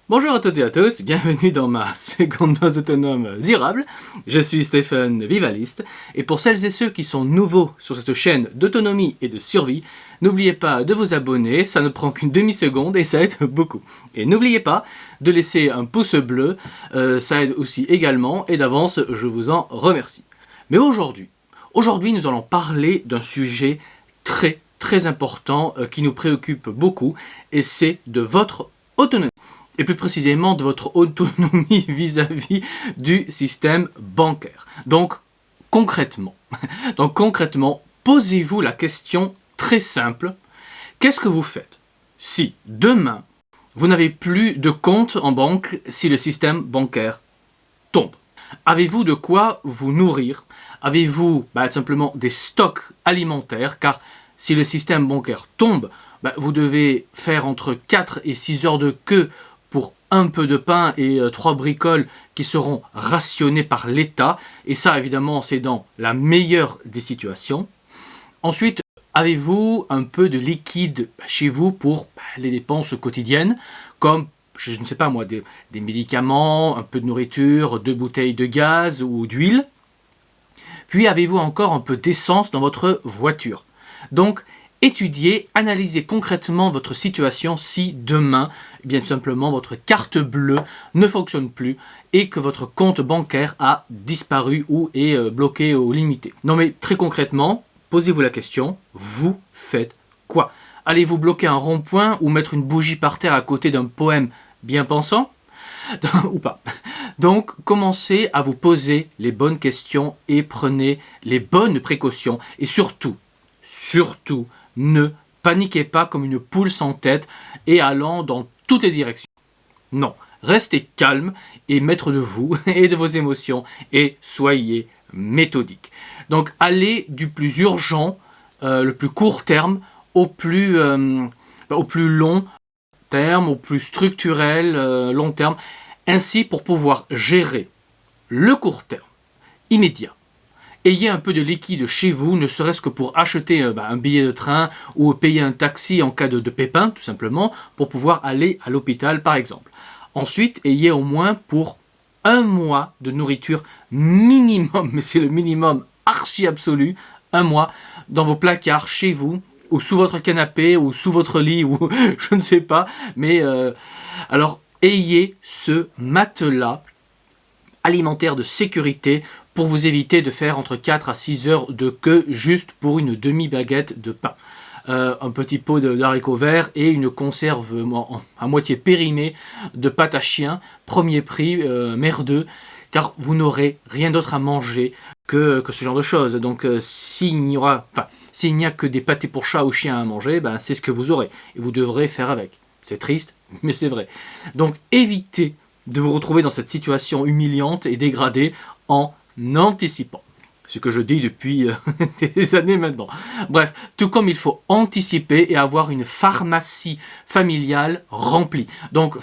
Bonjour à toutes et à tous, bienvenue dans ma seconde base autonome durable. Je suis Stéphane Vivaliste et pour celles et ceux qui sont nouveaux sur cette chaîne d'autonomie et de survie, n'oubliez pas de vous abonner, ça ne prend qu'une demi-seconde et ça aide beaucoup. Et n'oubliez pas de laisser un pouce bleu, ça aide aussi également et d'avance je vous en remercie. Mais aujourd'hui nous allons parler d'un sujet très important qui nous préoccupe beaucoup et c'est de votre autonomie. Et plus précisément de votre autonomie vis-à-vis du système bancaire. Donc concrètement, posez-vous la question très simple, qu'est-ce que vous faites si demain vous n'avez plus de compte en banque si le système bancaire tombe? Avez-vous de quoi vous nourrir? Avez-vous simplement des stocks alimentaires? Car si le système bancaire tombe, vous devez faire entre 4 et 6 heures de queue pour un peu de pain et 3 bricoles qui seront rationnées par l'État. Et ça, évidemment, c'est dans la meilleure des situations. Ensuite, avez-vous un peu de liquide chez vous pour les dépenses quotidiennes, comme, je ne sais pas moi, des médicaments, un peu de nourriture, 2 bouteilles de gaz ou d'huile? Puis, avez-vous encore un peu d'essence dans votre voiture? Donc, étudiez, analysez concrètement votre situation si demain, bien tout simplement, votre carte bleue ne fonctionne plus et que votre compte bancaire a disparu ou est bloqué ou limité. Non mais très concrètement, posez-vous la question, vous faites quoi? Allez-vous bloquer un rond-point ou mettre une bougie par terre à côté d'un poème bien pensant? Ou pas. Donc, commencez à vous poser les bonnes questions et prenez les bonnes précautions et surtout, ne paniquez pas comme une poule sans tête et allant dans toutes les directions. Non, restez calme et maître de vous et de vos émotions et soyez méthodique. Donc allez du plus urgent, le plus court terme, au plus long terme, au plus structurel, long terme, ainsi pour pouvoir gérer le court terme, immédiat. Ayez un peu de liquide chez vous, ne serait-ce que pour acheter un billet de train ou payer un taxi en cas de pépin, tout simplement, pour pouvoir aller à l'hôpital, par exemple. Ensuite, ayez au moins pour 1 mois de nourriture minimum, mais c'est le minimum archi absolu, 1 mois, dans vos placards, chez vous, ou sous votre canapé, ou sous votre lit, ou je ne sais pas. Mais alors, ayez ce matelas alimentaire de sécurité pour vous éviter de faire entre 4 à 6 heures de queue juste pour une demi-baguette de pain. Un petit pot d'haricots verts et une conserve à moitié périmée de pâte à chien, premier prix, merdeux, car vous n'aurez rien d'autre à manger que ce genre de choses. Donc s'il n'y a que des pâtés pour chat ou chien à manger, c'est ce que vous aurez, et vous devrez faire avec. C'est triste, mais c'est vrai. Donc évitez de vous retrouver dans cette situation humiliante et dégradée en anticipant. Ce que je dis depuis des années maintenant. Bref, tout comme il faut anticiper et avoir une pharmacie familiale remplie. Donc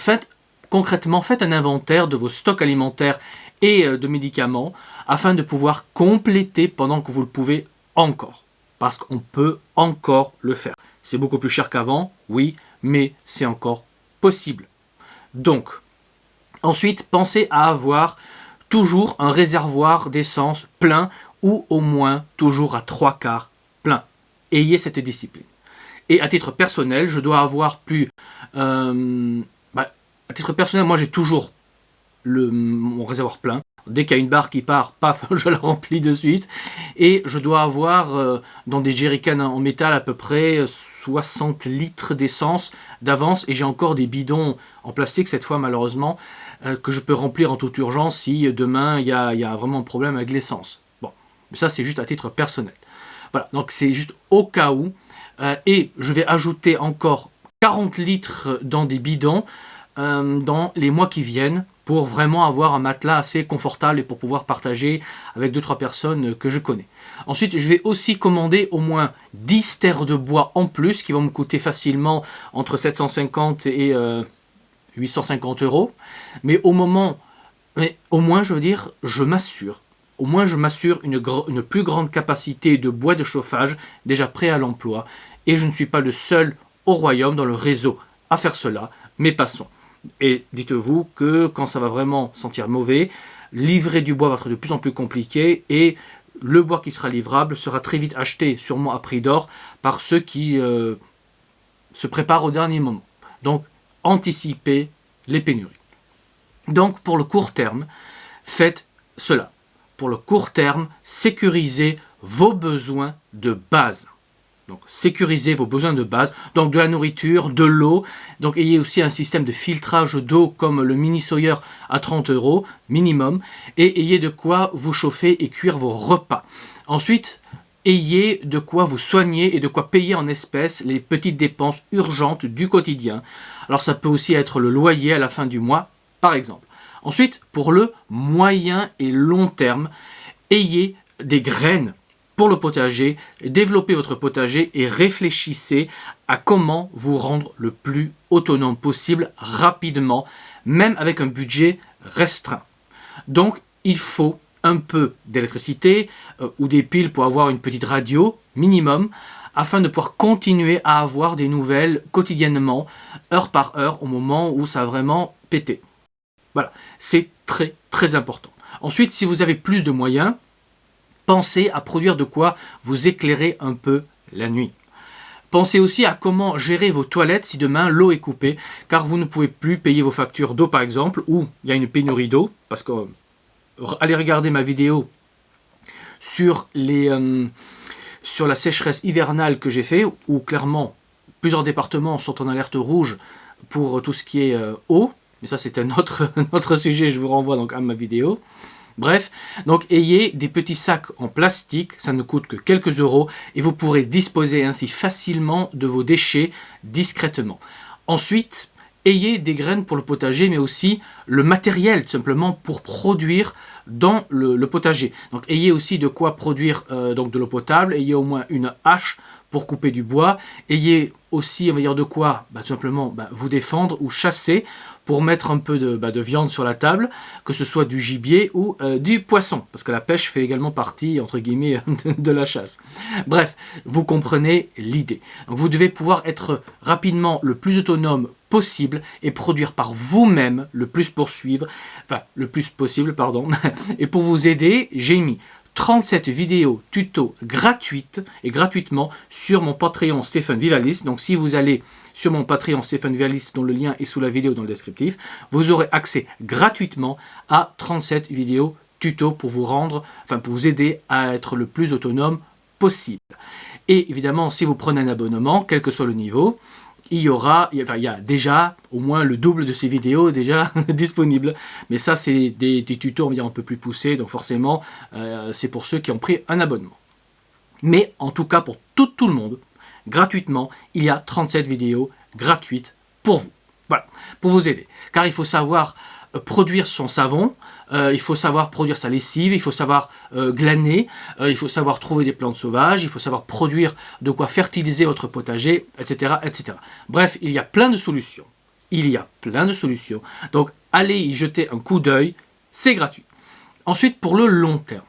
concrètement, faites un inventaire de vos stocks alimentaires et de médicaments afin de pouvoir compléter pendant que vous le pouvez encore. Parce qu'on peut encore le faire. C'est beaucoup plus cher qu'avant, oui, mais c'est encore possible. Donc, ensuite, pensez à avoir toujours un réservoir d'essence plein ou au moins toujours à 3/4 plein. Ayez cette discipline. Et à titre personnel, je dois avoir plus... à titre personnel, moi j'ai toujours mon réservoir plein. Dès qu'il y a une barre qui part, paf, je la remplis de suite. Et je dois avoir dans des jerrycans en métal à peu près 60 litres d'essence d'avance. Et j'ai encore des bidons en plastique cette fois malheureusement que je peux remplir en toute urgence si demain il y a vraiment un problème avec l'essence. Bon, mais ça c'est juste à titre personnel. Voilà, donc c'est juste au cas où. Et je vais ajouter encore 40 litres dans des bidons dans les mois qui viennent pour vraiment avoir un matelas assez confortable et pour pouvoir partager avec 2-3 personnes que je connais. Ensuite, je vais aussi commander au moins 10 terres de bois en plus qui vont me coûter facilement entre 750 et 850 €. Mais au moins, je veux dire, je m'assure une plus grande capacité de bois de chauffage déjà prêt à l'emploi. Et je ne suis pas le seul au royaume dans le réseau à faire cela, mais passons. Et dites-vous que quand ça va vraiment sentir mauvais, livrer du bois va être de plus en plus compliqué et le bois qui sera livrable sera très vite acheté, sûrement à prix d'or, par ceux qui se préparent au dernier moment. Donc, anticipez les pénuries. Donc, pour le court terme, faites cela. Pour le court terme, sécurisez vos besoins de base. Donc, sécurisez vos besoins de base, donc de la nourriture, de l'eau. Donc, ayez aussi un système de filtrage d'eau comme le Mini Sawyer à 30 € minimum. Et ayez de quoi vous chauffer et cuire vos repas. Ensuite, ayez de quoi vous soigner et de quoi payer en espèces les petites dépenses urgentes du quotidien. Alors, ça peut aussi être le loyer à la fin du mois, par exemple. Ensuite, pour le moyen et long terme, ayez des graines pour le potager, développez votre potager et réfléchissez à comment vous rendre le plus autonome possible rapidement, même avec un budget restreint. Donc, il faut un peu d'électricité ou des piles pour avoir une petite radio minimum afin de pouvoir continuer à avoir des nouvelles quotidiennement, heure par heure, au moment où ça a vraiment pété. Voilà, c'est très très important. Ensuite, si vous avez plus de moyens, pensez à produire de quoi vous éclairer un peu la nuit. Pensez aussi à comment gérer vos toilettes si demain l'eau est coupée, car vous ne pouvez plus payer vos factures d'eau par exemple, ou il y a une pénurie d'eau, parce que allez regarder ma vidéo sur la sécheresse hivernale que j'ai fait, où clairement plusieurs départements sont en alerte rouge pour tout ce qui est eau, mais ça c'est un autre sujet, je vous renvoie donc à ma vidéo. Bref, donc ayez des petits sacs en plastique, ça ne coûte que quelques euros et vous pourrez disposer ainsi facilement de vos déchets discrètement. Ensuite, ayez des graines pour le potager mais aussi le matériel tout simplement pour produire dans le potager. Donc ayez aussi de quoi produire donc de l'eau potable, ayez au moins une hache pour couper du bois, ayez aussi on va dire de quoi tout simplement vous défendre ou chasser pour mettre un peu de viande sur la table, que ce soit du gibier ou du poisson, parce que la pêche fait également partie, entre guillemets, de la chasse. Bref, vous comprenez l'idée. Donc vous devez pouvoir être rapidement le plus autonome possible et produire par vous-même le plus possible. Et pour vous aider, j'ai mis 37 vidéos tutos gratuitement sur mon Patreon Stéphane Vivalis. Donc si vous allez sur mon Patreon Stéphane Vivalis, dont le lien est sous la vidéo dans le descriptif, vous aurez accès gratuitement à 37 vidéos tutos pour vous aider à être le plus autonome possible. Et évidemment, si vous prenez un abonnement, quel que soit le niveau, il y a déjà au moins le double de ces vidéos déjà disponibles. Mais ça, c'est des tutos, on va dire, un peu plus poussés, donc forcément, c'est pour ceux qui ont pris un abonnement. Mais en tout cas, pour tout le monde, gratuitement, il y a 37 vidéos gratuites pour vous. Voilà, pour vous aider. Car il faut savoir produire son savon, il faut savoir produire sa lessive, il faut savoir glaner, il faut savoir trouver des plantes sauvages, il faut savoir produire de quoi fertiliser votre potager, etc., etc. Bref, il y a plein de solutions. Donc, allez y jeter un coup d'œil, c'est gratuit. Ensuite, pour le long terme,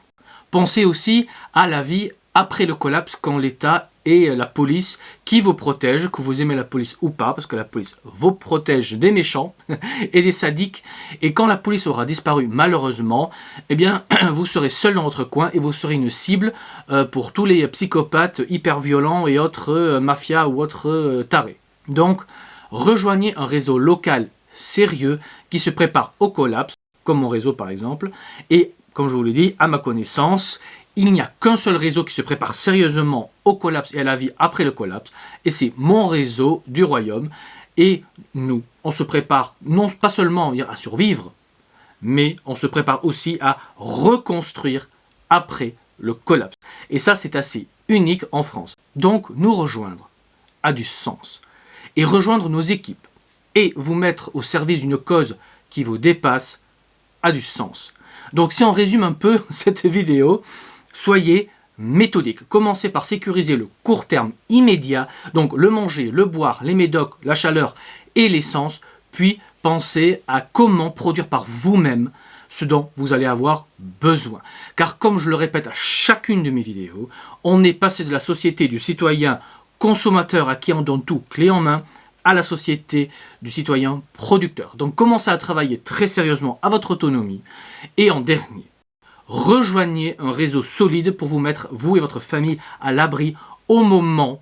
pensez aussi à la vie après le collapse, quand l'État et la police qui vous protègent, que vous aimez la police ou pas, parce que la police vous protège des méchants et des sadiques. Et quand la police aura disparu, malheureusement, eh bien, vous serez seul dans votre coin et vous serez une cible pour tous les psychopathes hyper violents et autres mafias ou autres tarés. Donc, rejoignez un réseau local sérieux qui se prépare au collapse, comme mon réseau par exemple, et comme je vous l'ai dit, à ma connaissance, il n'y a qu'un seul réseau qui se prépare sérieusement au collapse et à la vie après le collapse, et c'est mon réseau du royaume. Et nous, on se prépare non pas seulement à survivre, mais on se prépare aussi à reconstruire après le collapse. Et ça, c'est assez unique en France. Donc, nous rejoindre a du sens. Et rejoindre nos équipes et vous mettre au service d'une cause qui vous dépasse a du sens. Donc, si on résume un peu cette vidéo, soyez méthodique. Commencez par sécuriser le court terme immédiat, donc le manger, le boire, les médocs, la chaleur et l'essence, puis pensez à comment produire par vous-même ce dont vous allez avoir besoin. Car comme je le répète à chacune de mes vidéos, on est passé de la société du citoyen consommateur à qui on donne tout clé en main, à la société du citoyen producteur. Donc commencez à travailler très sérieusement à votre autonomie. Et en dernier, rejoignez un réseau solide pour vous mettre, vous et votre famille, à l'abri au moment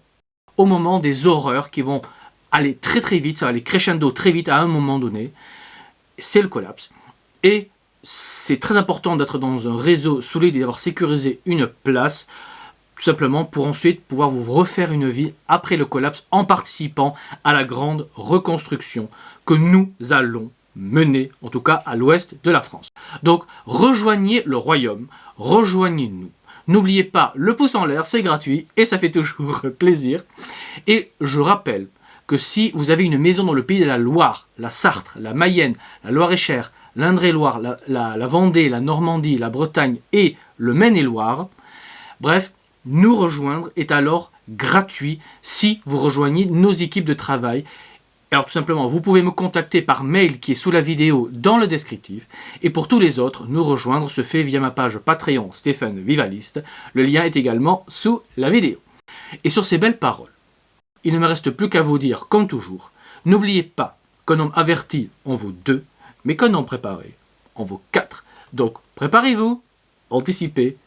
des horreurs qui vont aller très très vite, ça va aller crescendo très vite à un moment donné. C'est le collapse. Et c'est très important d'être dans un réseau solide et d'avoir sécurisé une place, tout simplement pour ensuite pouvoir vous refaire une vie après le collapse en participant à la grande reconstruction que nous allons mener, en tout cas à l'ouest de la France. Donc rejoignez le royaume, rejoignez-nous. N'oubliez pas, le pouce en l'air, c'est gratuit et ça fait toujours plaisir. Et je rappelle que si vous avez une maison dans le pays de la Loire, la Sarthe, la Mayenne, la Loire-et-Cher, l'Indre-et-Loire, la Vendée, la Normandie, la Bretagne et le Maine-et-Loire, bref, nous rejoindre est alors gratuit si vous rejoignez nos équipes de travail. Alors tout simplement, vous pouvez me contacter par mail qui est sous la vidéo dans le descriptif. Et pour tous les autres, nous rejoindre se fait via ma page Patreon Stéphane Vivaliste. Le lien est également sous la vidéo. Et sur ces belles paroles, il ne me reste plus qu'à vous dire, comme toujours, n'oubliez pas qu'un homme averti en vaut 2, mais qu'un homme préparé en vaut 4. Donc préparez-vous, anticipez,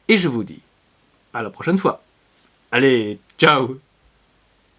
et je vous dis à la prochaine fois. Allez, ciao!